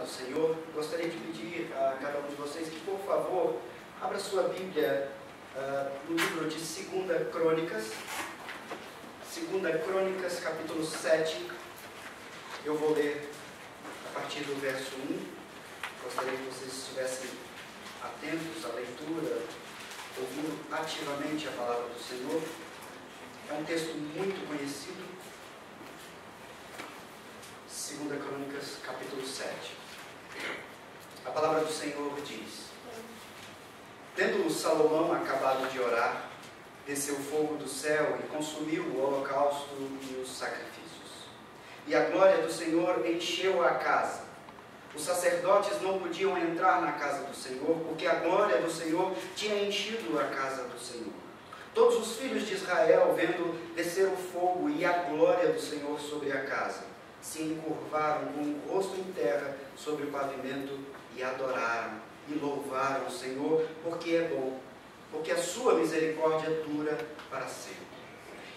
do Senhor, gostaria de pedir a cada um de vocês que, por favor, abra sua Bíblia no livro de 2 Crônicas, 2 Crônicas, capítulo 7. Eu vou ler a partir do verso 1. Gostaria que vocês estivessem atentos à leitura, ouvindo ativamente a palavra do Senhor. É um texto muito conhecido. 2 Crônicas, capítulo 7. A palavra do Senhor diz: Tendo Salomão acabado de orar, desceu fogo do céu e consumiu o holocausto e os sacrifícios. E a glória do Senhor encheu a casa. Os sacerdotes não podiam entrar na casa do Senhor, porque a glória do Senhor tinha enchido a casa do Senhor. Todos os filhos de Israel, vendo descer o fogo e a glória do Senhor sobre a casa, se encurvaram com o rosto em terra sobre o pavimento e adoraram e louvaram o Senhor, porque é bom, porque a sua misericórdia dura para sempre.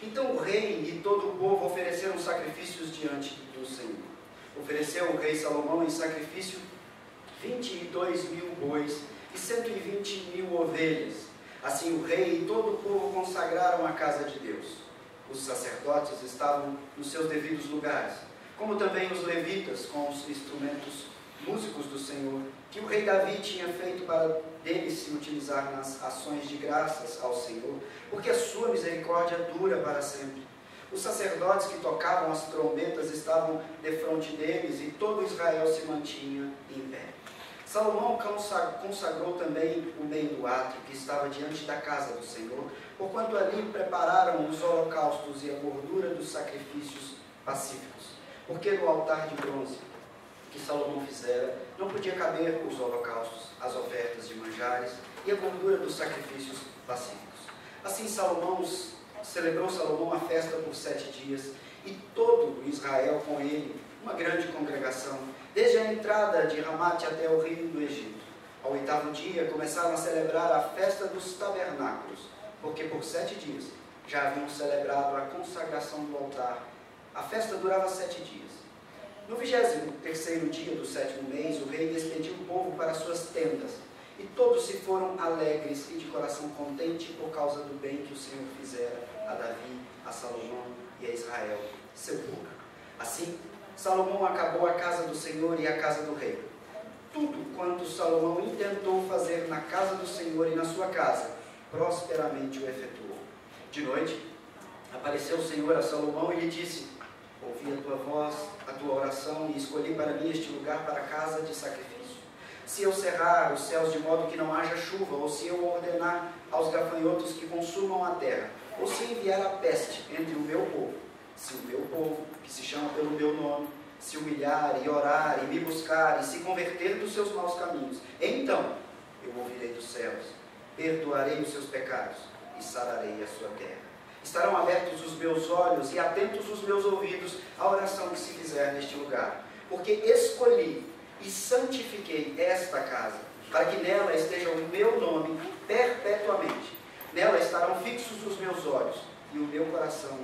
Então o rei e todo o povo ofereceram sacrifícios diante do Senhor. Ofereceu o rei Salomão em sacrifício 22.000 bois e 120.000 ovelhas. Assim o rei e todo o povo consagraram a casa de Deus. Os sacerdotes estavam nos seus devidos lugares, como também os levitas com os instrumentos músicos do Senhor, que o rei Davi tinha feito para dele se utilizar nas ações de graças ao Senhor, porque a sua misericórdia dura para sempre. Os sacerdotes que tocavam as trombetas estavam defronte deles, e todo Israel se mantinha em pé. Salomão consagrou também o meio do átrio, que estava diante da casa do Senhor, porquanto ali prepararam os holocaustos e a gordura dos sacrifícios pacíficos, porque no altar de bronze que Salomão fizera, não podia caber os holocaustos, as ofertas de manjares e a gordura dos sacrifícios pacíficos. Assim celebrou Salomão a festa por 7 dias, e todo Israel com ele, uma grande congregação, desde a entrada de Ramate até o rio do Egito. Ao 8º dia começaram a celebrar a festa dos tabernáculos, porque por 7 dias já haviam celebrado a consagração do altar. A festa durava 7 dias. No 23º dia do 7º mês, o rei despediu o povo para suas tendas, e todos se foram alegres e de coração contente por causa do bem que o Senhor fizera a Davi, a Salomão e a Israel, seu povo. Assim, Salomão acabou a casa do Senhor e a casa do rei. Tudo quanto Salomão intentou fazer na casa do Senhor e na sua casa, prosperamente o efetuou. De noite, apareceu o Senhor a Salomão e lhe disse: Ouvi a tua voz, a tua oração, e escolhi para mim este lugar para a casa de sacrifício. Se eu cerrar os céus de modo que não haja chuva, ou se eu ordenar aos gafanhotos que consumam a terra, ou se enviar a peste entre o meu povo, se o meu povo, que se chama pelo meu nome, se humilhar e orar e me buscar e se converter dos seus maus caminhos, então eu ouvirei dos céus, perdoarei os seus pecados e sararei a sua terra. Estarão abertos os meus olhos e atentos os meus ouvidos à oração que se fizer neste lugar, porque escolhi e santifiquei esta casa, para que nela esteja o meu nome perpetuamente. Nela estarão fixos os meus olhos e o meu coração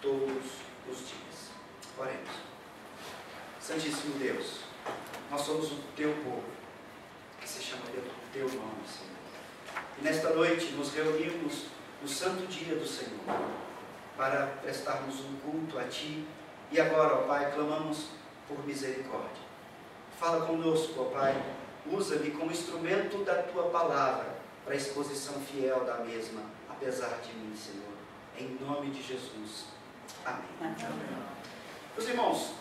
todos os dias. Oremos. Santíssimo Deus, nós somos o teu povo, que se chama pelo teu nome, Senhor. E nesta noite nos reunimos no santo dia do Senhor, para prestarmos um culto a Ti, e agora, ó Pai, clamamos por misericórdia. Fala conosco, ó Pai, usa-me como instrumento da Tua palavra, para a exposição fiel da mesma, apesar de mim, Senhor, em nome de Jesus. Amém. Amém. Meus irmãos,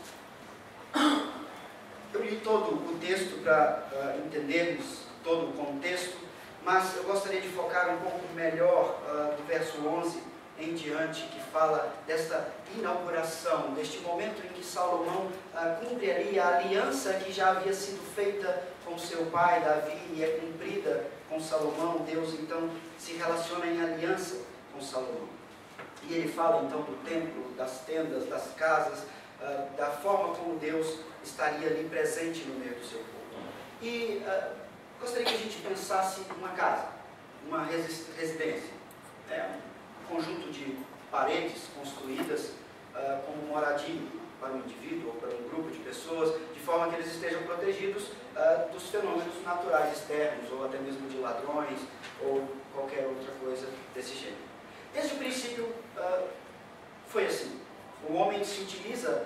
eu li todo o texto para entendermos todo o contexto, mas eu gostaria de focar um pouco melhor do verso 11 em diante, que fala desta inauguração, deste momento em que Salomão cumpre ali a aliança que já havia sido feita com seu pai Davi e é cumprida com Salomão. Deus então se relaciona em aliança com Salomão. E ele fala então do templo, das tendas, das casas, da forma como Deus estaria ali presente no meio do seu povo. E gostaria que a gente pensasse numa casa, uma residência, um conjunto de paredes construídas como moradia para um indivíduo ou para um grupo de pessoas, de forma que eles estejam protegidos dos fenômenos naturais externos, ou até mesmo de ladrões, ou qualquer outra coisa desse gênero. Desde o princípio, foi assim. O homem se utiliza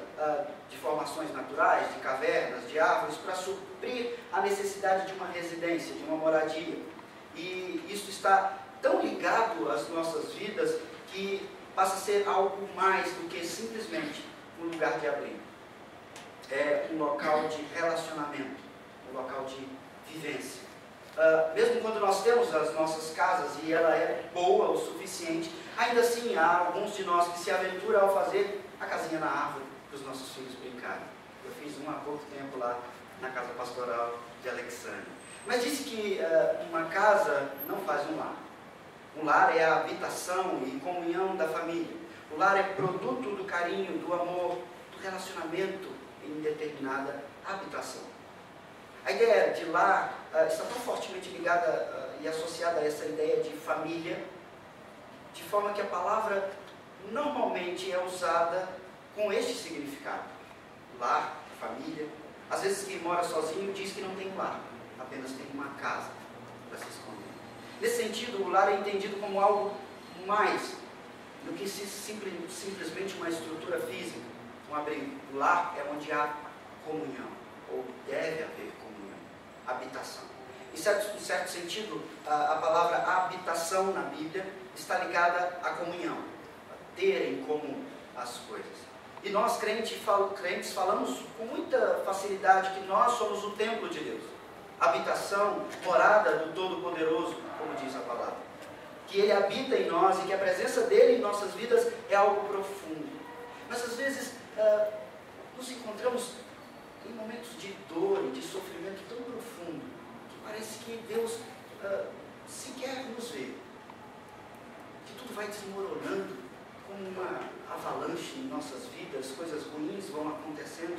de formações naturais, de cavernas, de árvores, para suprir a necessidade de uma residência, de uma moradia. E isso está tão ligado às nossas vidas que passa a ser algo mais do que simplesmente um lugar de abrigo. É um local de relacionamento, um local de vivência. Mesmo quando nós temos as nossas casas e ela é boa o suficiente, ainda assim há alguns de nós que se aventuram ao fazer a casinha na árvore para os nossos filhos brincarem. Eu fiz uma há pouco tempo lá na casa pastoral de Alexandre. Mas disse que uma casa não faz um lar. Um lar é a habitação e comunhão da família. O lar é produto do carinho, do amor, do relacionamento em determinada habitação. A ideia de lar está tão fortemente ligada e associada a essa ideia de família, de forma que a palavra normalmente é usada com este significado. Lar, família. Às vezes quem mora sozinho diz que não tem lar, apenas tem uma casa para se esconder. Nesse sentido, o lar é entendido como algo mais do que simplesmente uma estrutura física, um abrigo. O lar é onde há comunhão, ou deve haver comunhão, habitação. Em certo sentido, a palavra habitação na Bíblia está ligada à comunhão, a ter em comum as coisas. E nós, crentes, falamos com muita facilidade que nós somos o templo de Deus. Habitação, morada do Todo-Poderoso, como diz a palavra. Que Ele habita em nós e que a presença dEle em nossas vidas é algo profundo. Mas às vezes nos encontramos em momentos de dor e de sofrimento tão profundo que parece que Deus sequer nos vê. Que tudo vai desmoronando como uma avalanche em nossas vidas, coisas ruins vão acontecendo,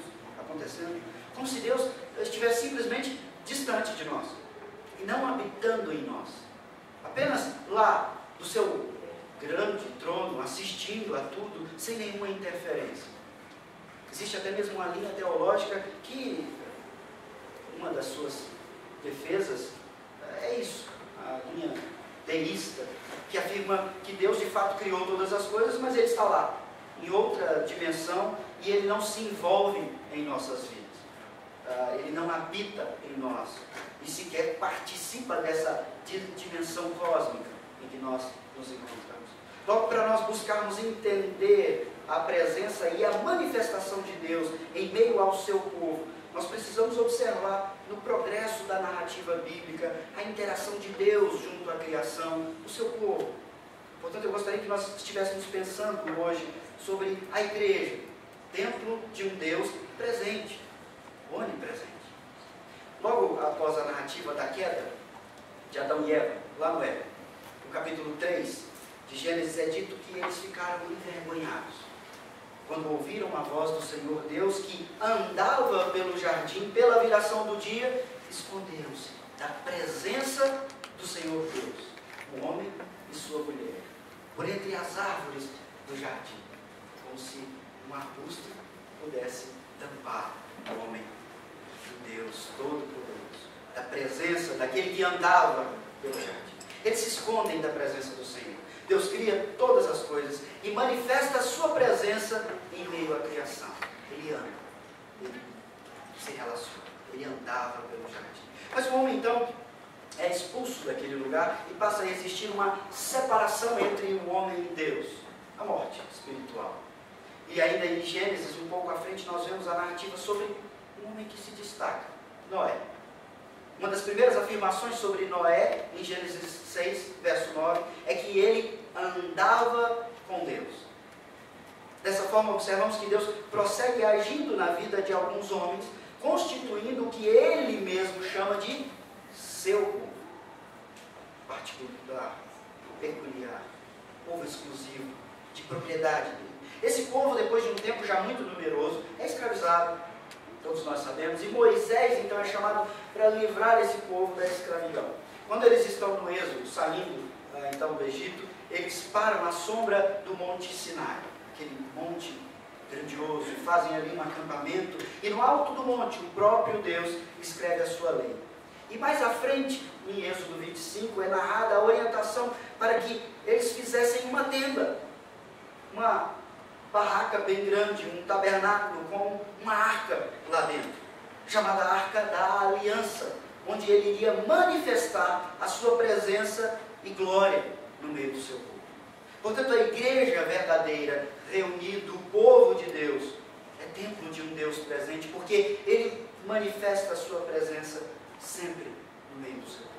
como se Deus estivesse simplesmente distante de nós e não habitando em nós, apenas lá do seu grande trono, assistindo a tudo sem nenhuma interferência. Existe até mesmo uma linha teológica que uma das suas defesas é isso, a linha deísta, que afirma que Deus de fato criou todas as coisas, mas Ele está lá, em outra dimensão, e Ele não se envolve em nossas vidas. Ele não habita em nós, e sequer participa dessa dimensão cósmica em que nós nos encontramos. Logo, para nós buscarmos entender a presença e a manifestação de Deus em meio ao seu povo, nós precisamos observar no progresso da narrativa bíblica a interação de Deus junto à criação do seu povo. Portanto, eu gostaria que nós estivéssemos pensando hoje sobre a igreja, templo de um Deus presente, onipresente. Logo após a narrativa da queda de Adão e Eva, lá no Éden, no capítulo 3 de Gênesis, é dito que eles ficaram envergonhados quando ouviram a voz do Senhor Deus que andava pelo jardim pela viração do dia, esconderam-se da presença do Senhor Deus, o homem e sua mulher, por entre as árvores do jardim, como se um arbusto pudesse tampar o homem do Deus Todo-Poderoso, da presença daquele que andava pelo jardim. Eles se escondem da presença do Senhor. Deus cria todas as coisas e manifesta a sua presença em meio à criação. Ele anda, ele se relaciona, ele andava pelo jardim. Mas o homem então é expulso daquele lugar e passa a existir uma separação entre o homem e Deus, a morte espiritual. E ainda em Gênesis, um pouco à frente, nós vemos a narrativa sobre um homem que se destaca, Noé. Uma das primeiras afirmações sobre Noé, em Gênesis 6, verso 9, é que ele andava com Deus. Dessa forma, observamos que Deus prossegue agindo na vida de alguns homens, constituindo o que Ele mesmo chama de seu povo. Particular, peculiar, povo exclusivo, de propriedade dele. Esse povo, depois de um tempo já muito numeroso, é escravizado, todos nós sabemos, e Moisés então é chamado para livrar esse povo da escravidão. Quando eles estão no êxodo, saindo então do Egito, eles param à sombra do Monte Sinai, aquele monte grandioso, e fazem ali um acampamento, e no alto do monte o próprio Deus escreve a sua lei. E mais à frente, em Êxodo 25, é narrada a orientação para que eles fizessem uma tenda, uma barraca bem grande, um tabernáculo com uma arca lá dentro, chamada Arca da Aliança, onde ele iria manifestar a sua presença e glória no meio do seu povo. Portanto, a igreja verdadeira, reunido, o povo de Deus, é templo de um Deus presente, porque ele manifesta a sua presença sempre no meio do seu povo.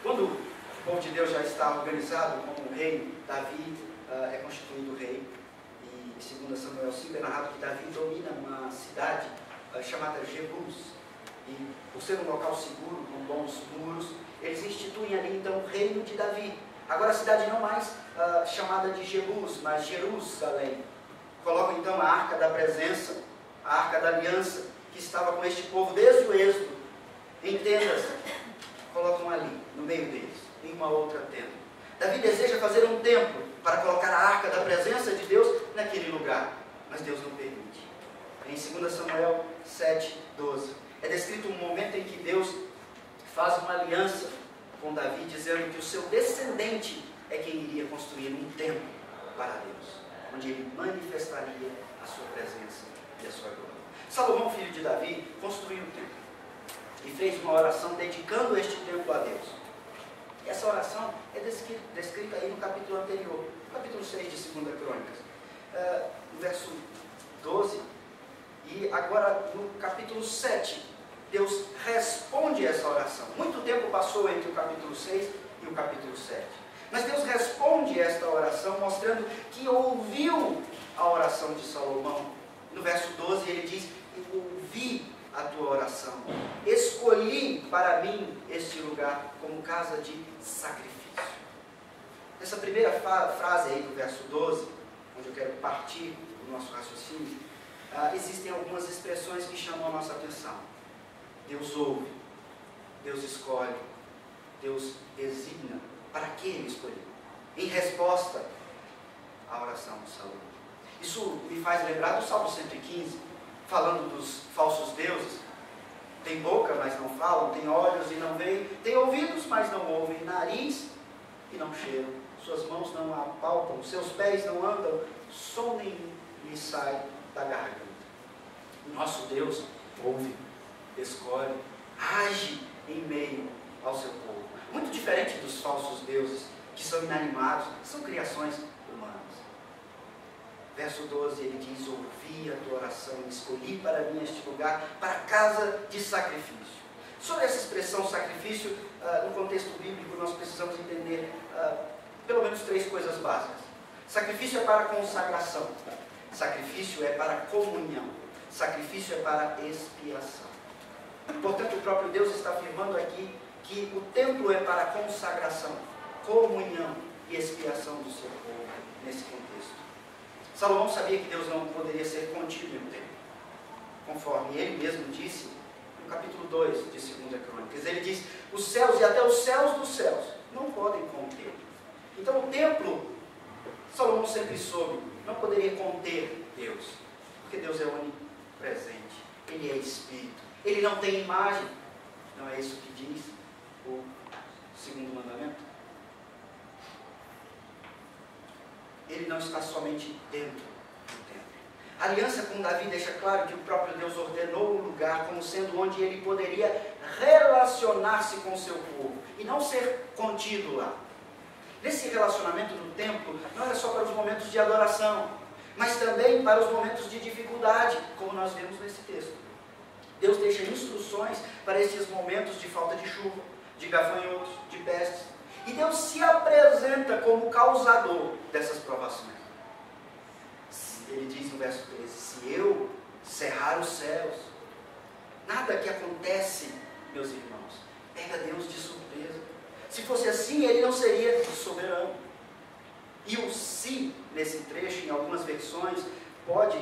Quando o povo de Deus já está organizado como um reino, Davi é constituído rei, e em 2 Samuel 5 é narrado que Davi domina uma cidade chamada Jebus, e por ser um local seguro, com bons muros, eles instituem ali então o reino de Davi. Agora a cidade não mais chamada de Jebus, mas Jerusalém. Colocam então a arca da presença, a arca da aliança, que estava com este povo desde o êxodo, em tendas, colocam ali, no meio deles, em uma outra tenda. Davi deseja fazer um templo para colocar a arca da presença de Deus naquele lugar, mas Deus não permite. Em 2 Samuel 7:12, é descrito um momento em que Deus faz uma aliança com Davi, dizendo que o seu descendente é quem iria construir um templo para Deus, onde ele manifestaria a sua presença e a sua glória. Salomão, filho de Davi, construiu o templo e fez uma oração dedicando este templo a Deus. E essa oração é descrita aí no capítulo anterior, capítulo 6 de 2 Crônicas, no verso 12, e agora no capítulo 7, Deus responde essa oração. Muito tempo passou entre o capítulo 6 e o capítulo 7. Mas Deus responde esta oração mostrando que ouviu a oração de Salomão. No verso 12 ele diz: eu ouvi a tua oração, escolhi para mim este lugar como casa de sacrifício. Nessa primeira frase aí do verso 12, onde eu quero partir do nosso raciocínio, existem algumas expressões que chamam a nossa atenção. Deus ouve, Deus escolhe, Deus designa. Para que ele escolheu? Em resposta à oração de Salomão. Isso me faz lembrar do Salmo 115, falando dos falsos deuses. Tem boca, mas não falam, tem olhos e não veem, tem ouvidos, mas não ouvem, nariz e não cheiram, suas mãos não apalpam, seus pés não andam, som nenhum lhe sai da garganta. O nosso Deus ouve, escolhe, age em meio ao seu povo. Muito diferente dos falsos deuses, que são inanimados, são criações humanas. Verso 12, ele diz: ouvi a tua oração, escolhi para mim este lugar, para a casa de sacrifício. Sobre essa expressão sacrifício, no contexto bíblico, nós precisamos entender pelo menos 3 coisas básicas. Sacrifício é para consagração, sacrifício é para comunhão, sacrifício é para expiação. Portanto, o próprio Deus está afirmando aqui que o templo é para consagração, comunhão e expiação do seu povo nesse contexto. Salomão sabia que Deus não poderia ser contido em um templo, conforme ele mesmo disse no capítulo 2 de 2 Crônicas. Ele diz: os céus e até os céus dos céus não podem conter. Então o templo, Salomão sempre soube, não poderia conter Deus, porque Deus é onipresente, ele é espírito, ele não tem imagem. Não é isso que diz o segundo mandamento? Ele não está somente dentro do templo. A aliança com Davi deixa claro que o próprio Deus ordenou o lugar como sendo onde ele poderia relacionar-se com o seu povo e não ser contido lá. Nesse relacionamento no templo, não era só para os momentos de adoração, mas também para os momentos de dificuldade, como nós vemos nesse texto. Deus deixa instruções para esses momentos de falta de chuva, de gafanhotos, de pestes. E Deus se apresenta como causador dessas provações. Ele diz no verso 13: se eu cerrar os céus, nada que acontece, meus irmãos, pega Deus de surpresa. Se fosse assim, ele não seria soberano. E o se, nesse trecho, em algumas versões, pode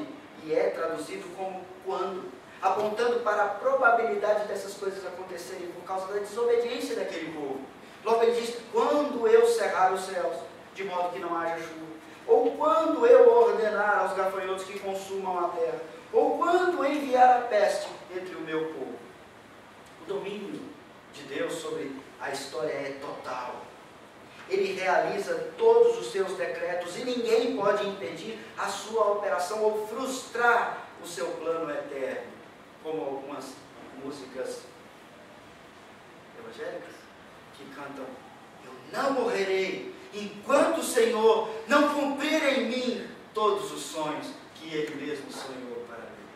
e é traduzido como quando, apontando para a probabilidade dessas coisas acontecerem por causa da desobediência daquele povo. Logo ele diz: quando eu cerrar os céus, de modo que não haja chuva, ou quando eu ordenar aos gafanhotos gafanhotos que consumam a terra? Ou quando enviar a peste entre o meu povo? O domínio de Deus sobre a história é total. Ele realiza todos os seus decretos e ninguém pode impedir a sua operação ou frustrar o seu plano eterno, como algumas músicas evangélicas que cantam: eu não morrerei enquanto o Senhor não cumprir em mim todos os sonhos que Ele mesmo sonhou para mim.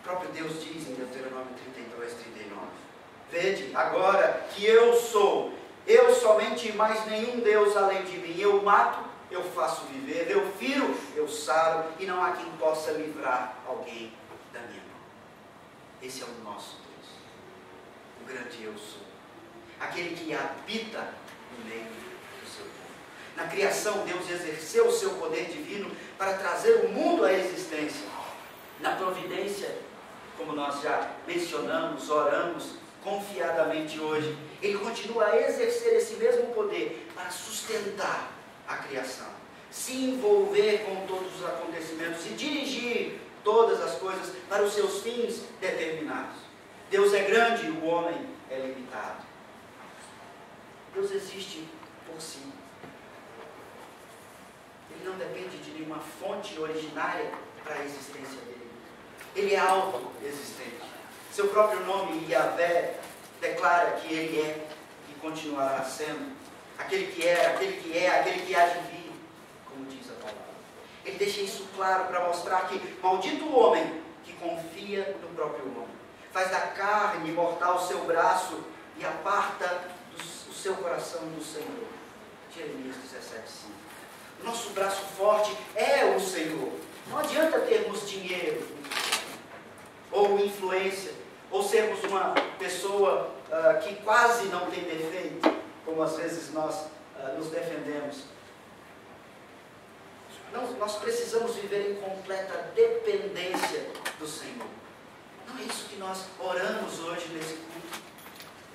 O próprio Deus diz em Deuteronômio 32, 39: vede agora que eu sou, eu somente e mais nenhum Deus além de mim. Eu mato, eu faço viver, eu firo, eu saro, e não há quem possa livrar alguém da minha mão. Esse é o nosso Deus, o grande eu sou, aquele que habita no meio do seu povo. Na criação, Deus exerceu o seu poder divino para trazer o mundo à existência. Na providência, como nós já mencionamos, oramos confiadamente hoje, Ele continua a exercer esse mesmo poder para sustentar a criação, se envolver com todos os acontecimentos e dirigir todas as coisas para os seus fins determinados. Deus é grande e o homem é limitado. Deus existe por si. Ele não depende de nenhuma fonte originária para a existência dele. Ele é autoexistente. Seu próprio nome, Yahvé, declara que Ele é e continuará sendo aquele que é, aquele que é, aquele que há de vir, como diz a palavra. Ele deixa isso claro para mostrar que maldito o homem que confia no próprio homem, faz da carne mortal o seu braço e aparta o seu coração do Senhor. Jeremias 17:5. O nosso braço forte é o Senhor. Não adianta termos dinheiro, ou influência, ou sermos uma pessoa que quase não tem defeito, como às vezes nós nos defendemos. Não, nós precisamos viver em completa dependência do Senhor. Não é isso que nós oramos hoje nesse culto.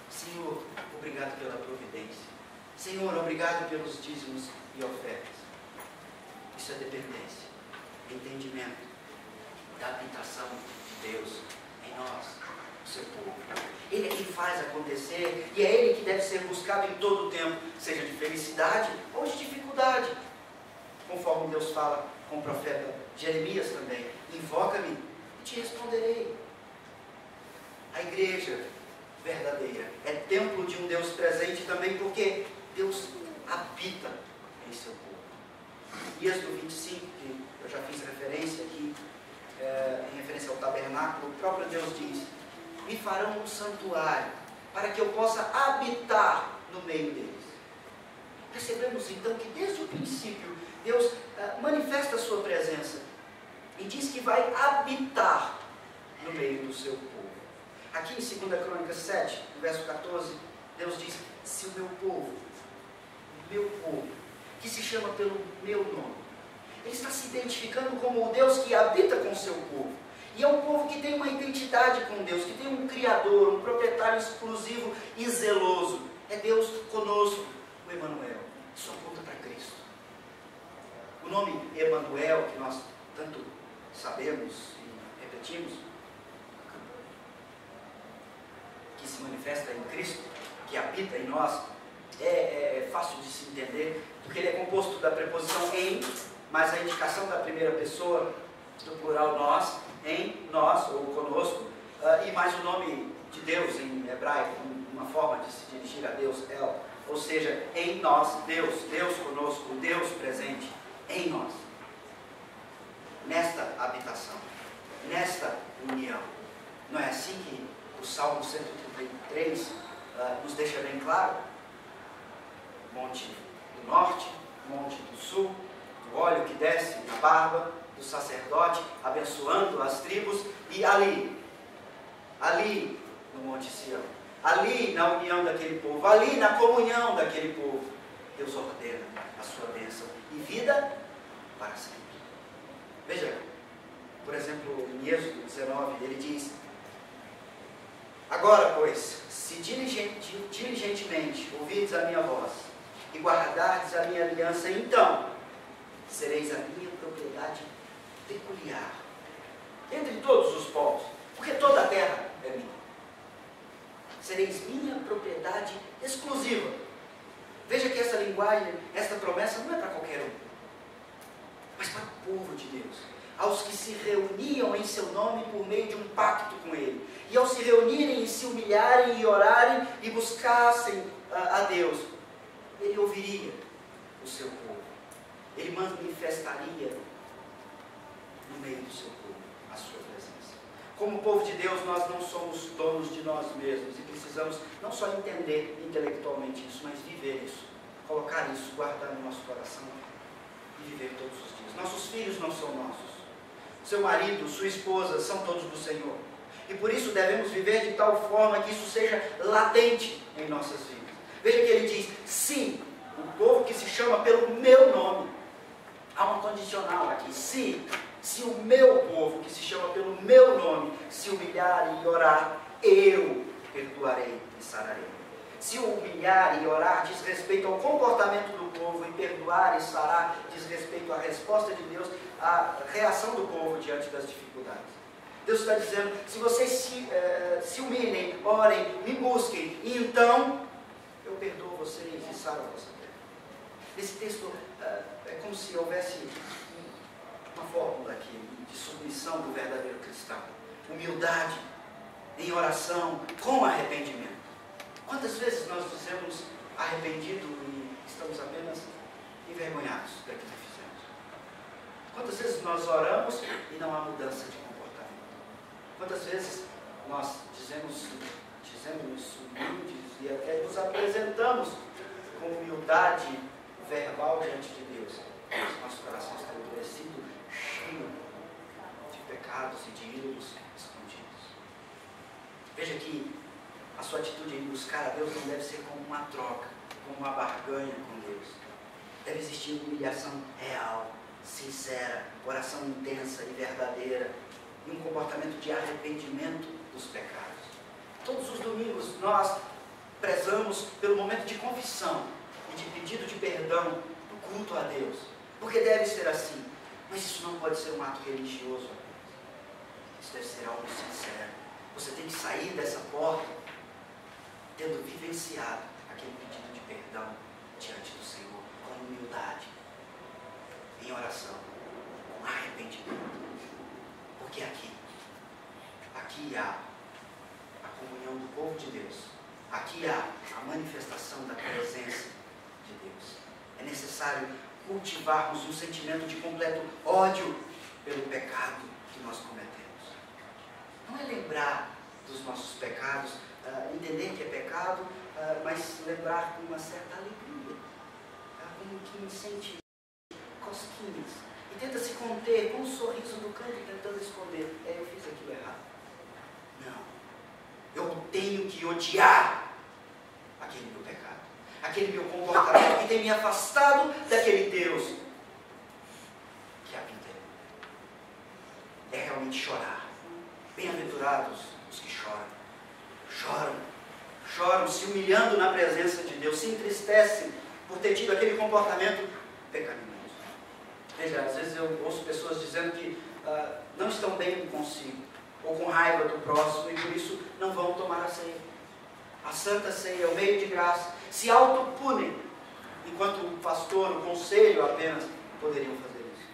Senhor, obrigado pela providência. Senhor, obrigado pelos dízimos e ofertas. Isso é dependência, entendimento da habitação de Deus em nós, o seu povo. Ele é quem faz acontecer e é Ele que deve ser buscado em todo o tempo, seja de felicidade ou de dificuldade. Conforme Deus fala com o profeta Jeremias também: invoca-me e te responderei. A igreja verdadeira é templo de um Deus presente também, porque Deus habita em seu povo. E Êxodo 25, que eu já fiz referência aqui, em referência ao tabernáculo, o próprio Deus diz: me farão um santuário para que eu possa habitar no meio deles. Percebemos então que desde o princípio Deus manifesta a sua presença e diz que vai habitar no meio do seu povo. Aqui em 2 Crônicas 7, no verso 14, Deus diz: se o meu povo, que se chama pelo meu nome, Ele está se identificando como o Deus que habita com o seu povo. E é um povo que tem uma identidade com Deus, que tem um Criador, um proprietário exclusivo e zeloso. É Deus conosco, o Emanuel. Isso aponta para Cristo. O nome Emanuel, que nós tanto sabemos e repetimos, que se manifesta em Cristo, que habita em nós, é fácil de se entender, porque ele é composto da preposição em, mais a indicação da primeira pessoa do plural nós, em nós ou conosco, e mais o nome de Deus em hebraico, uma forma de se dirigir a Deus, El, ou seja, em nós, Deus conosco, Deus presente em nós, nesta habitação, nesta união. Não é assim que o Salmo 133 nos deixa bem claro? Monte do norte, monte do sul, o óleo que desce na barba do sacerdote, abençoando as tribos, e ali no Monte Sião, ali na união daquele povo, ali na comunhão daquele povo, Deus ordena a sua bênção e vida para sempre. Veja, por exemplo, em Êxodo 19, ele diz: agora, pois, se diligentemente ouvirdes a minha voz e guardardes a minha aliança, então sereis a minha propriedade peculiar, entre todos os povos, porque toda a terra é minha. Sereis minha propriedade exclusiva. Veja que essa linguagem, essa promessa não é para qualquer um, mas para o povo de Deus, aos que se reuniam em seu nome por meio de um pacto com Ele, e ao se reunirem e se humilharem e orarem e buscassem a Deus, Ele ouviria o seu povo, Ele manifestaria no meio do seu povo a sua presença. Como povo de Deus, nós não somos donos de nós mesmos e precisamos não só entender intelectualmente isso, mas viver isso, colocar isso, guardar no nosso coração e viver todos os dias. Nossos filhos não são nossos. Seu marido, sua esposa são todos do Senhor. E por isso devemos viver de tal forma que isso seja latente em nossas vidas. Veja que ele diz, se o povo que se chama pelo meu nome, há uma condicional aqui, se o meu povo que se chama pelo meu nome se humilhar e orar, eu perdoarei e sararei. Se humilhar e orar diz respeito ao comportamento do povo, e perdoar e sarar diz respeito à resposta de Deus, à reação do povo diante das dificuldades. Deus está dizendo, se vocês se humilhem, orem, me busquem, e então eu perdoo vocês e saro a vossa terra. Nesse texto é como se houvesse uma fórmula aqui de submissão do verdadeiro cristão. Humildade em oração com arrependimento. Quantas vezes nós dizemos arrependido e estamos apenas envergonhados daquilo que fizemos? Quantas vezes nós oramos e não há mudança de comportamento? Quantas vezes nós dizemos humildes e até nos apresentamos com humildade verbal diante de Deus, mas nosso coração está endurecido, cheio de pecados e de ídolos escondidos. Veja que a sua atitude em buscar a Deus não deve ser como uma troca, como uma barganha com Deus. Deve existir humilhação real, sincera, oração intensa e verdadeira, e um comportamento de arrependimento dos pecados. Todos os domingos nós prezamos pelo momento de confissão e de pedido de perdão do culto a Deus, porque deve ser assim. Mas isso não pode ser um ato religioso. Isso deve ser algo sincero. Você tem que sair dessa porta tendo vivenciado aquele pedido de perdão diante do Senhor, com humildade, em oração, com arrependimento. Porque aqui há a comunhão do povo de Deus, aqui há a manifestação da presença de Deus. É necessário cultivarmos um sentimento de completo ódio pelo pecado que nós cometemos. Não é lembrar dos nossos pecados, entender que é pecado, mas lembrar com uma certa alegria, como quem sente cosquinhas e tenta se conter com um sorriso no canto tentando esconder. Eu fiz aquilo errado. Não, eu tenho que odiar aquele meu pecado, aquele meu comportamento que tem me afastado daquele Deus que habita em mim. É realmente chorar. Bem-aventurados os que choram, se humilhando na presença de Deus, se entristecem por ter tido aquele comportamento pecaminoso. Veja, às vezes eu ouço pessoas dizendo que não estão bem consigo, ou com raiva do próximo, e por isso não vão tomar a ceia. A Santa Ceia, o meio de graça, se autopunem, enquanto o pastor, o conselho apenas poderiam fazer isso.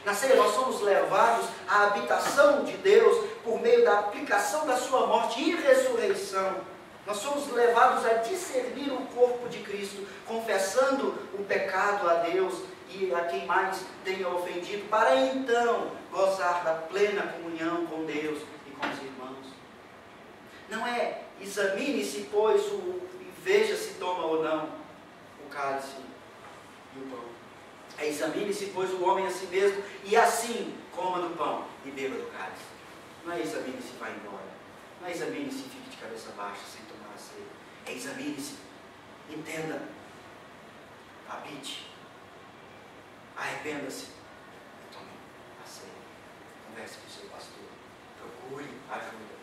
Na ceia nós somos levados à habitação de Deus por meio da aplicação da sua morte e ressurreição. Nós somos levados a discernir o corpo de Cristo, confessando o pecado a Deus e a quem mais tenha ofendido, para então gozar da plena comunhão com Deus e com os irmãos. Não é examine-se, pois, e veja se toma ou não o cálice e o pão. É examine-se, pois, o homem a si mesmo, e assim coma do pão e beba do cálice. Não é examine-se e vá embora. Não é examine-se e fique de cabeça baixa sem tomar a ceia. É examine-se, entenda, habite, arrependa-se e tome a ceia. Converse com o seu pastor, procure ajuda.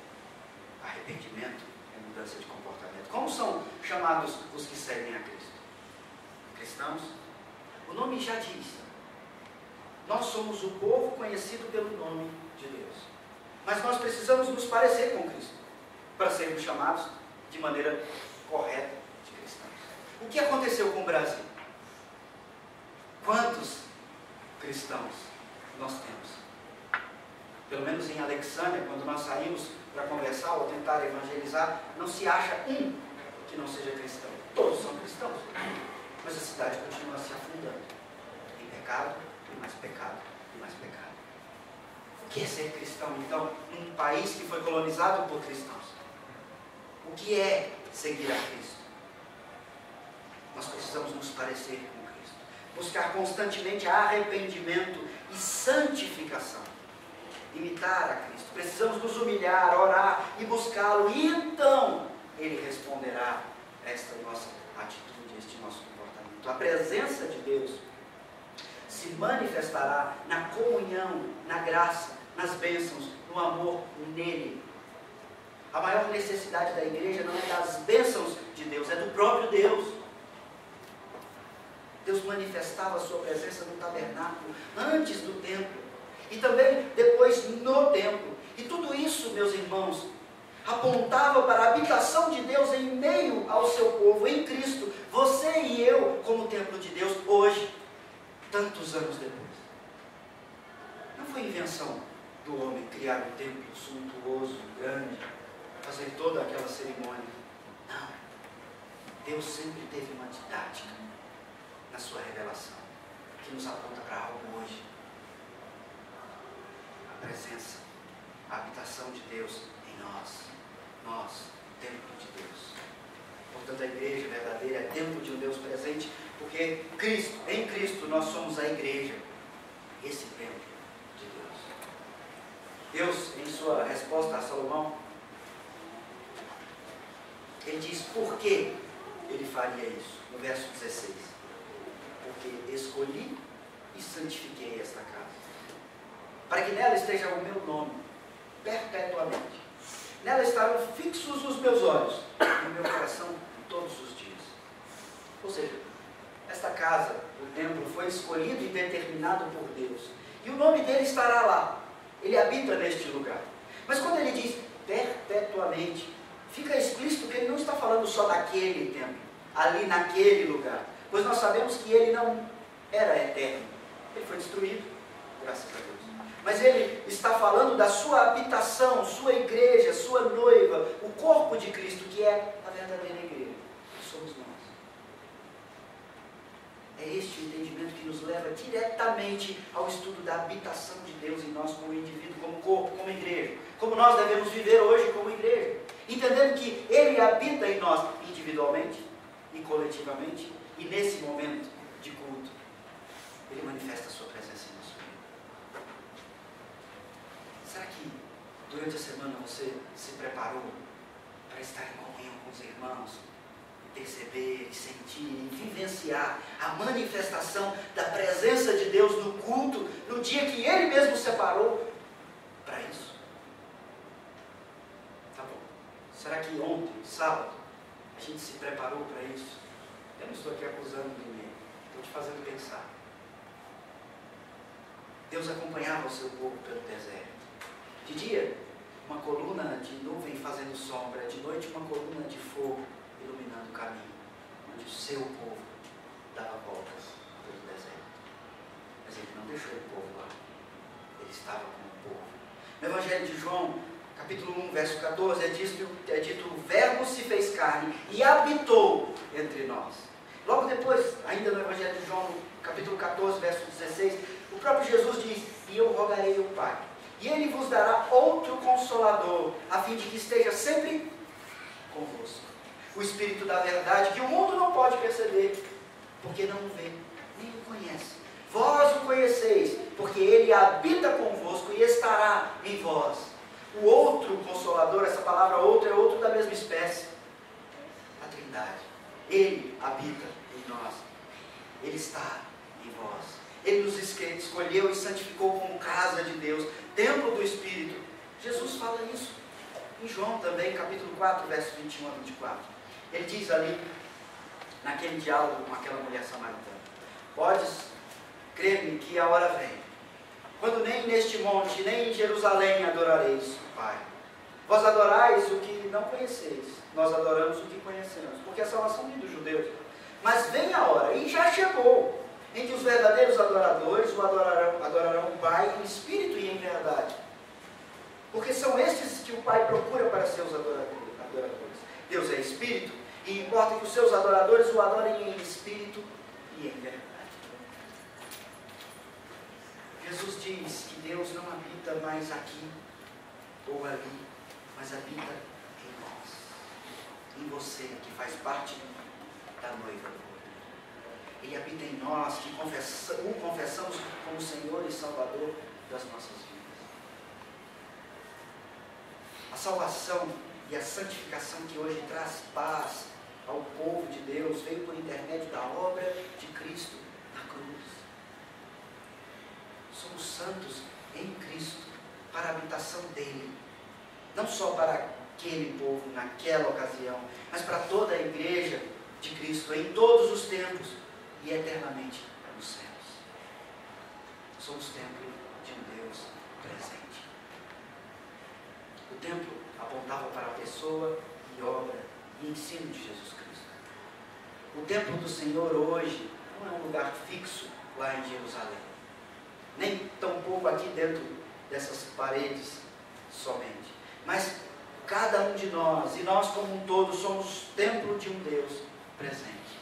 Arrependimento é mudança de comportamento. Como são chamados os que seguem a Cristo? Cristãos? O nome já diz, Nós somos o povo conhecido pelo nome de Deus. Mas nós precisamos nos parecer com Cristo para sermos chamados de maneira correta de cristãos. O que aconteceu com o Brasil? Quantos cristãos nós temos? Pelo menos em Alexandria, quando nós saímos para conversar ou tentar evangelizar, não se acha um que não seja cristão. Todos são cristãos. Mas a cidade continua se afundando em pecado, e mais pecado, e mais pecado. O que é ser cristão, então, num país que foi colonizado por cristãos? O que é seguir a Cristo? Nós precisamos nos parecer com Cristo. Buscar constantemente arrependimento e santificação. Imitar a Cristo. Precisamos nos humilhar, orar e buscá-lo. E então Ele responderá a esta nossa atitude, a este nosso comportamento. A presença de Deus se manifestará na comunhão, na graça, nas bênçãos, no amor nele. A maior necessidade da igreja não é das bênçãos de Deus, é do próprio Deus. Deus manifestava a sua presença no tabernáculo, antes do templo, e também depois no templo. E tudo isso, meus irmãos, apontava para a habitação de Deus em meio ao seu povo, em Cristo. Você e eu, como templo de Deus, hoje, tantos anos depois. Não foi invenção do homem criar um templo suntuoso, grande, fazer toda aquela cerimônia. Não. Deus sempre teve uma didática na sua revelação, que nos aponta para algo hoje. A presença, a habitação de Deus em nós, templo de Deus. Portanto, a igreja verdadeira é templo de um Deus presente, porque em Cristo nós somos a igreja, esse templo de Deus. Deus, em sua resposta a Salomão, ele diz por que ele faria isso, no verso 16. Porque escolhi e santifiquei esta casa, para que nela esteja o meu nome, perpetuamente. Nela estarão fixos os meus olhos, no meu coração, todos os dias. Ou seja, esta casa, o templo, foi escolhido e determinado por Deus. E o nome dele estará lá. Ele habita neste lugar. Mas quando ele diz perpetuamente, fica explícito que ele não está falando só daquele templo, ali naquele lugar. Pois nós sabemos que ele não era eterno. Ele foi destruído, graças a Deus. Mas ele está falando da sua habitação, sua igreja, sua noiva, o corpo de Cristo, que é a verdadeira igreja, que somos nós. É este o entendimento que nos leva diretamente ao estudo da habitação de Deus em nós como indivíduo, como corpo, como igreja. Como nós devemos viver hoje como igreja. Entendendo que Ele habita em nós individualmente e coletivamente, e nesse momento de culto, Ele manifesta a sua presença em nosso meio. Será que durante a semana você se preparou para estar em comunhão com os irmãos, e perceber, e sentir, e vivenciar a manifestação da presença de Deus no culto, no dia que Ele mesmo separou para isso? Tá bom. Será que ontem, sábado, a gente se preparou para isso? Eu não estou aqui acusando ninguém, estou te fazendo pensar. Deus acompanhava o seu povo pelo deserto. De dia, uma coluna de nuvem fazendo sombra, de noite uma coluna de fogo iluminando o caminho, onde o seu povo dava voltas pelo deserto. Mas Ele não deixou o povo lá, Ele estava com o povo. No Evangelho de João, capítulo 1, verso 14, é dito, o Verbo se fez carne e habitou entre nós. Logo depois, ainda no Evangelho de João, capítulo 14, verso 16, o próprio Jesus diz, e eu rogarei ao Pai, e Ele vos dará outro Consolador, a fim de que esteja sempre convosco. O Espírito da verdade, que o mundo não pode perceber, porque não o vê, nem o conhece. Vós o conheceis, porque Ele habita convosco e estará em vós. O outro Consolador, essa palavra outro, é outro da mesma espécie, a Trindade. Ele habita em nós, Ele está em vós. Ele nos escolheu e santificou como casa de Deus, templo do Espírito. Jesus fala isso em João também, capítulo 4, versos 21 a 24. Ele diz ali, naquele diálogo com aquela mulher samaritana, podes crer-me que a hora vem, quando nem neste monte, nem em Jerusalém adorareis o Pai. Vós adorais o que não conheceis, nós adoramos o que conhecemos, porque a salvação vem dos judeus. Mas vem a hora, e já chegou, em que os verdadeiros adoradores o adorarão o Pai em espírito e em verdade. Porque são estes que o Pai procura para seus adoradores. Deus é espírito, e importa que os seus adoradores o adorem em espírito e em verdade. Jesus diz que Deus não habita mais aqui ou ali, mas habita em nós, em você, que faz parte da noiva. Ele habita em nós, que o confessamos como Senhor e Salvador das nossas vidas. A salvação e a santificação que hoje traz paz ao povo de Deus veio por intermédio da obra de Cristo na cruz. Somos santos em Cristo, para a habitação dele. Não só para aquele povo, naquela ocasião, mas para toda a igreja de Cristo, em todos os tempos e eternamente nos céus. Somos templo de um Deus presente. O templo apontava para a pessoa e obra e ensino de Jesus Cristo. O templo do Senhor hoje não é um lugar fixo lá em Jerusalém, nem tampouco aqui dentro dessas paredes somente, mas cada um de nós, e nós como um todo, somos templo de um Deus presente.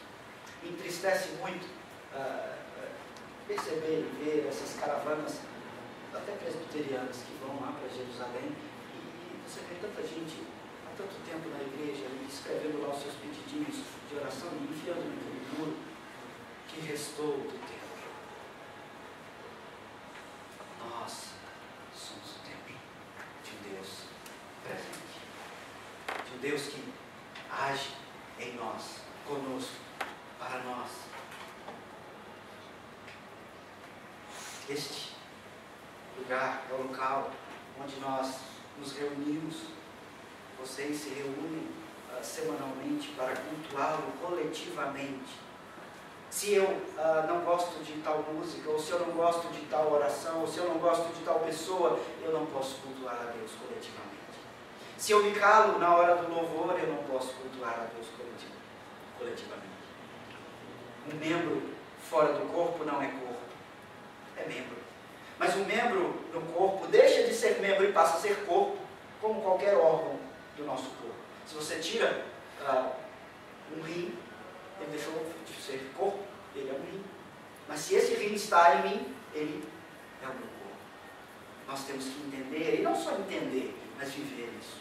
Entristece muito perceber e ver essas caravanas, até presbiterianas, que vão lá para Jerusalém, e você vê tanta gente há tanto tempo na igreja, escrevendo lá os seus pedidinhos de oração e enfiando naquele muro que restou do templo. Nós somos o templo de um Deus presente, de um Deus que age em nós, conosco, para nós. Este lugar é o local onde nós nos reunimos. Vocês se reúnem semanalmente para cultuá-lo coletivamente. Se eu não gosto de tal música, ou se eu não gosto de tal oração, ou se eu não gosto de tal pessoa, eu não posso cultuar a Deus coletivamente. Se eu me calo na hora do louvor, eu não posso cultuar a Deus coletivamente. Um membro fora do corpo não é corpo, é membro. Mas um membro no corpo deixa de ser membro e passa a ser corpo, como qualquer órgão do nosso corpo. Se você tira um rim, ele deixou de ser corpo, ele é um rim. Mas se esse rim está em mim, ele é o meu corpo. Nós temos que entender, e não só entender, mas viver isso,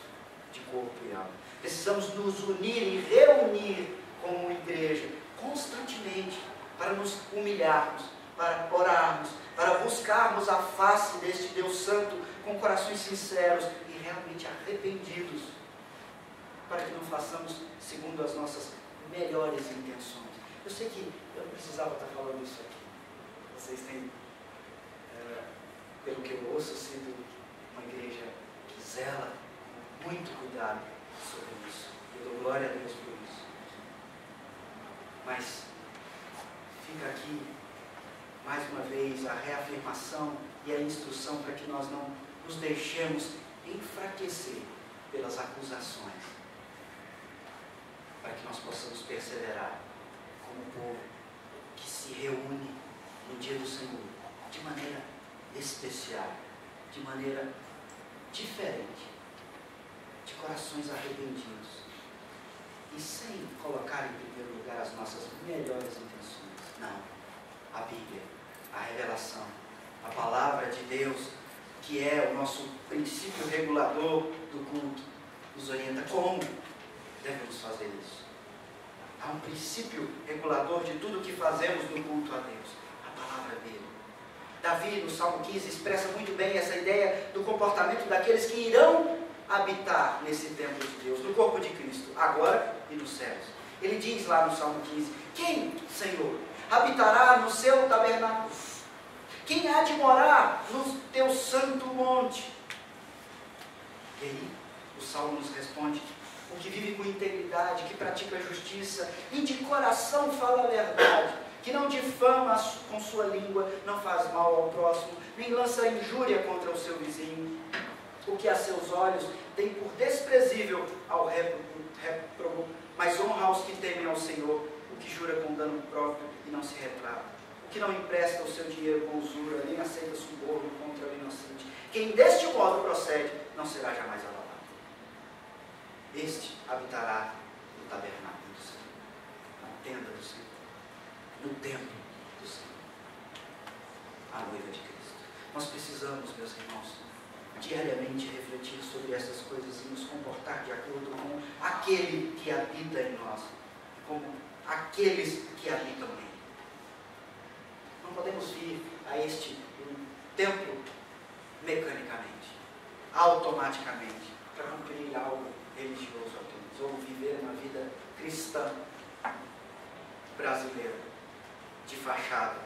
de corpo e alma. Precisamos nos unir e reunir como igreja, constantemente, para nos humilharmos, para orarmos, para buscarmos a face deste Deus Santo, com corações sinceros e realmente arrependidos, para que não façamos segundo as nossas melhores intenções. Eu sei que eu não precisava estar falando isso aqui. Vocês têm, pelo que eu ouço, sido uma igreja que zela muito cuidado sobre isso. Eu dou glória a Deus por isso. Mas fica aqui, mais uma vez, a reafirmação e a instrução para que nós não nos deixemos enfraquecer pelas acusações, para que nós possamos perseverar como um povo que se reúne no dia do Senhor de maneira especial, de maneira diferente, de corações arrependidos e sem colocar em primeiro lugar as nossas melhores intenções. Não. A Bíblia, a revelação, a palavra de Deus, que é o nosso princípio regulador do culto, nos orienta como devemos fazer isso. Há um princípio regulador de tudo o que fazemos no culto a Deus, a palavra dele. Davi, no Salmo 15, expressa muito bem essa ideia do comportamento daqueles que irão habitar nesse templo de Deus, no corpo de Cristo, agora e nos céus. Ele diz lá no Salmo 15, quem, Senhor, habitará no seu tabernáculo? Quem há de morar no teu santo monte? E aí, o Salmo nos responde, o que vive com integridade, que pratica a justiça e de coração fala a verdade, que não difama com sua língua, não faz mal ao próximo, nem lança injúria contra o seu vizinho. O que a seus olhos tem por desprezível ao réprobo, mas honra aos que temem ao Senhor, o que jura com dano próprio e não se retrata, o que não empresta o seu dinheiro com usura, nem aceita suborno contra o inocente. Quem deste modo procede, não será jamais abalado. Este habitará no tabernáculo do Senhor, na tenda do Senhor, no templo do Senhor, a noiva de Cristo. Nós precisamos, meus irmãos, diariamente refletir sobre essas coisas e nos comportar de acordo com aquele que habita em nós, como aqueles que habitam nele. Não podemos vir a este templo mecanicamente, automaticamente, para cumprir algo religioso apenas, ou viver uma vida cristã brasileira, de fachada,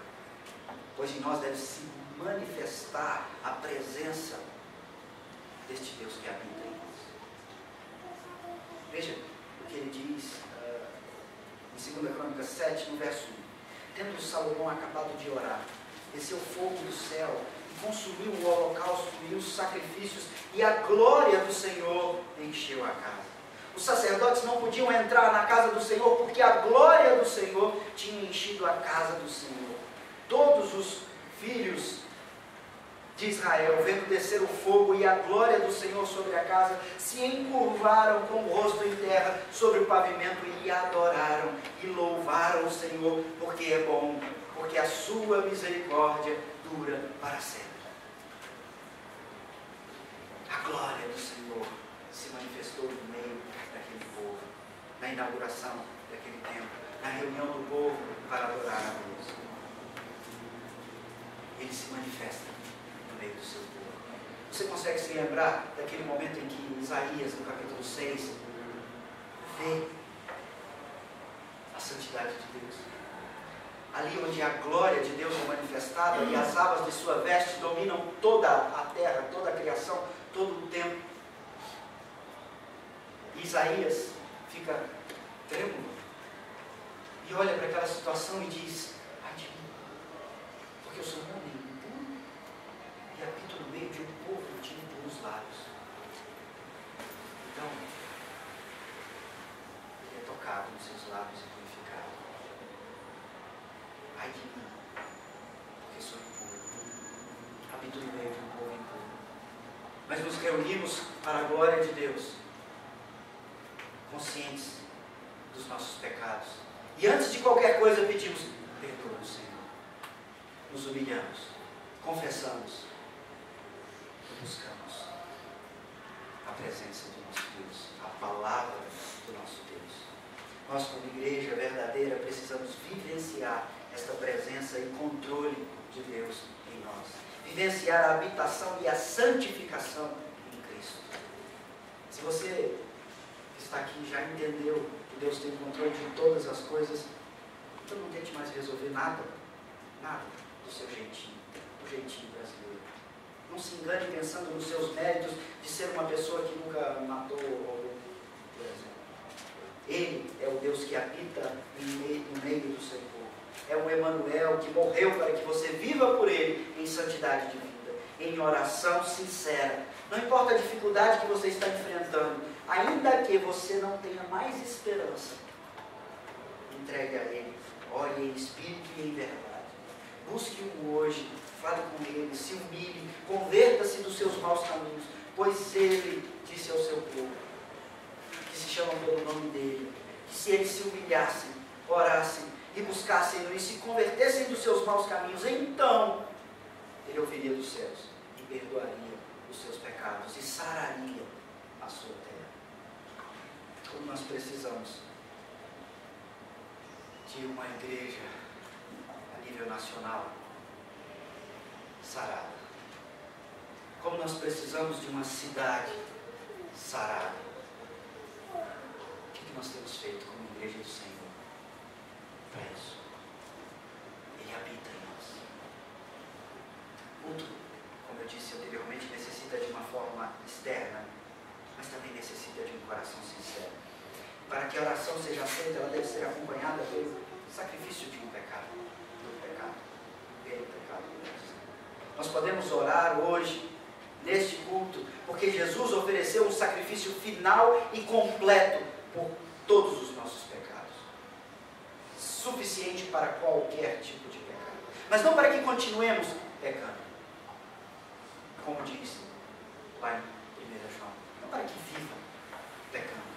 pois em nós deve se manifestar a presença deste Deus que habita em nós. Veja o que ele diz em 2 Crônicas 7, no verso 1. Tendo Salomão acabado de orar, desceu fogo do céu e consumiu o holocausto e os sacrifícios, e a glória do Senhor encheu a casa. Os sacerdotes não podiam entrar na casa do Senhor, porque a glória do Senhor tinha enchido a casa do Senhor. Todos os filhos de Israel, vendo descer o fogo e a glória do Senhor sobre a casa, se encurvaram com o rosto em terra sobre o pavimento e lhe adoraram e louvaram o Senhor, porque é bom, porque a sua misericórdia dura para sempre. A glória do Senhor se manifestou no meio daquele povo, na inauguração daquele templo, na reunião do povo para adorar a Deus. Ele se manifesta no meio do seu povo. Você consegue se lembrar daquele momento em que Isaías, no capítulo 6, vê a santidade de Deus? Ali onde a glória de Deus é manifestada e as abas de sua veste dominam toda a terra, toda a criação, todo o tempo. Isaías fica trêmulo e olha para aquela situação e diz: ai de mim, porque eu sou um homem impuro e habito no meio de um povo de impuros lábios. Então, ele é tocado nos seus lábios e purificado. Ai de mim, porque sou impuro, habito no meio de um povo impuro. Mas nos reunimos para a glória de Deus, conscientes dos nossos pecados. E antes de qualquer coisa pedimos: perdoa, Senhor. Nos humilhamos, confessamos e buscamos a presença do nosso Deus, a palavra do nosso Deus. Nós, como igreja verdadeira, precisamos vivenciar esta presença e controle de Deus em nós. Vivenciar a habitação e a santificação em Cristo. Se você está aqui já entendeu que Deus tem controle de todas as coisas, então não tente mais resolver nada do seu jeitinho, do jeitinho brasileiro. Não se engane pensando nos seus méritos de ser uma pessoa que nunca matou ou roubou, por exemplo. Ele é o Deus que habita no meio do seu povo. É o Emanuel que morreu para que você viva por Ele em santidade de vida, em oração sincera. Não importa a dificuldade que você está enfrentando, ainda que você não tenha mais esperança, entregue a Ele, ore em espírito e em verdade. Busque-o hoje, fale com Ele, se humilhe, converta-se dos seus maus caminhos, pois Ele disse ao seu povo, que se chamam pelo nome dEle, que se eles se humilhassem, orassem e buscassem e se convertessem dos seus maus caminhos, então Ele ouviria dos céus e perdoaria os seus pecados e sararia a sua terra. Como nós precisamos de uma igreja a nível nacional sarada. Como nós precisamos de uma cidade sarada. O que nós temos feito como igreja do Senhor para isso? Ele habita em nós. Culto, como eu disse anteriormente, necessita de uma forma externa, mas também necessita de um coração sincero. Para que a oração seja feita, ela deve ser acompanhada pelo sacrifício de um pecado, do pecado, pelo pecado. Nós podemos orar hoje, neste culto, porque Jesus ofereceu um sacrifício final e completo por todos os nossos pecados. Suficiente para qualquer tipo de pecado. Mas não para que continuemos pecando. Como diz lá em 1 João. Não para que viva pecando.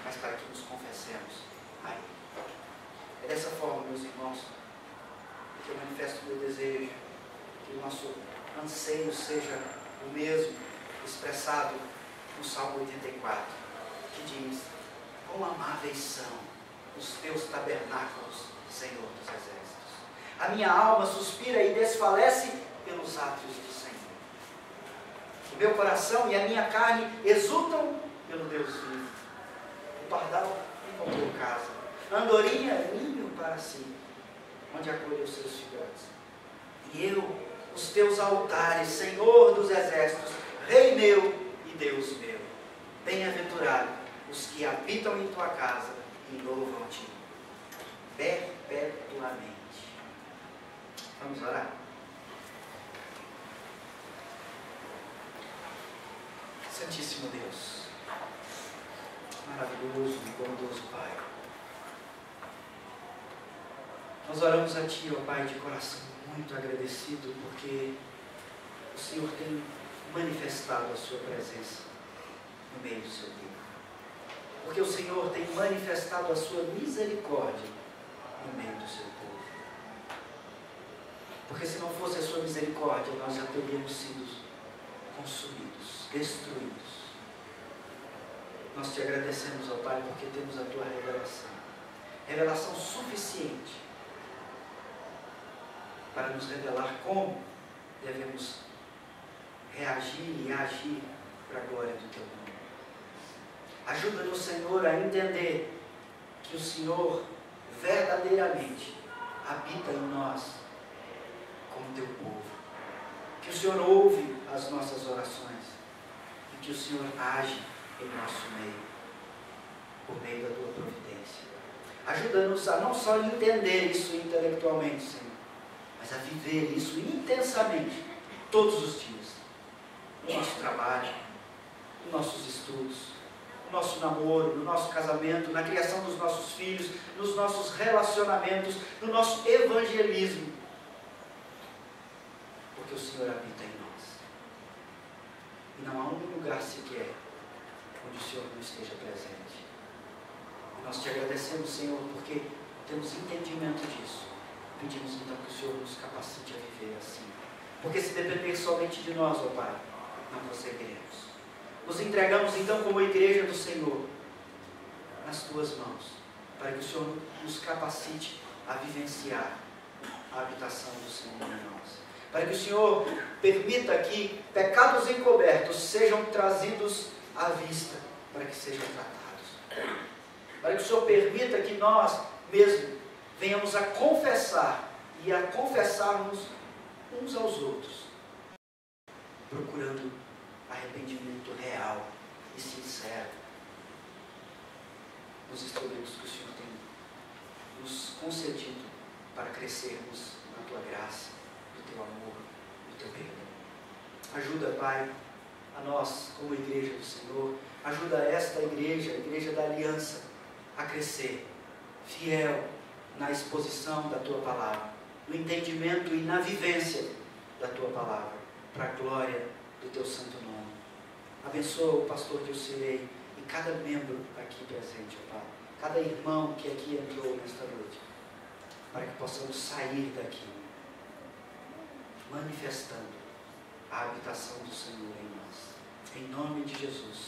Mas para que nos confessemos a Ele. É dessa forma, meus irmãos, que eu manifesto o meu desejo, que o nosso anseio seja o mesmo expressado no Salmo 84, que diz: quão amáveis são os teus tabernáculos, Senhor dos exércitos. A minha alma suspira e desfalece pelos átrios do Senhor. O meu coração e a minha carne exultam pelo Deus vivo. O pardal encontrou casa, a andorinha ninho para si, onde acolheu os seus filhotes. E eu, os teus altares, Senhor dos exércitos, Rei meu e Deus meu. Bem-aventurado os que habitam em tua casa e louvam-te perpetuamente. Vamos orar? Santíssimo Deus, maravilhoso e bondoso Pai, nós oramos a Ti, ó Pai, de coração muito agradecido, porque o Senhor tem manifestado a Sua presença no meio do Seu povo. Porque o Senhor tem manifestado a Sua misericórdia no meio do Seu povo. Porque se não fosse a Sua misericórdia, nós já teríamos sido consumidos, destruídos. Nós Te agradecemos, ó Pai, porque temos a Tua revelação. Revelação suficiente para nos revelar como devemos reagir e agir para a glória do Teu nome. Ajuda-nos, Senhor, a entender que o Senhor verdadeiramente habita em nós como Teu povo. Que o Senhor ouve as nossas orações e que o Senhor age em nosso meio, por meio da Tua providência. Ajuda-nos a não só entender isso intelectualmente, Senhor, mas a viver isso intensamente, todos os dias, no nosso trabalho, nos nossos estudos, no nosso namoro, no nosso casamento, na criação dos nossos filhos, nos nossos relacionamentos, no nosso evangelismo, porque o Senhor habita em nós. E não há um lugar sequer onde o Senhor não esteja presente. E nós Te agradecemos, Senhor, porque temos entendimento disso. Pedimos então que o Senhor nos capacite a viver assim. Porque se depender somente de nós, ó Pai, não conseguiremos. Nos entregamos então como igreja do Senhor nas Tuas mãos, para que o Senhor nos capacite a vivenciar a habitação do Senhor em nós. Para que o Senhor permita que pecados encobertos sejam trazidos à vista, para que sejam tratados. Para que o Senhor permita que nós mesmos venhamos a confessar e a confessarmos uns aos outros, procurando arrependimento real e sincero nos instrumentos que o Senhor tem nos concedido para crescermos na Tua graça, no Teu amor, no Teu perdão. Ajuda, Pai, a nós como igreja do Senhor, ajuda esta igreja, a igreja da aliança, a crescer fiel na exposição da Tua palavra, no entendimento e na vivência da Tua palavra, para a glória do Teu santo nome. Abençoa o pastor Dilcirei e cada membro aqui presente, ó Pai, cada irmão que aqui entrou nesta noite, para que possamos sair daqui manifestando a habitação do Senhor em nós. Em nome de Jesus.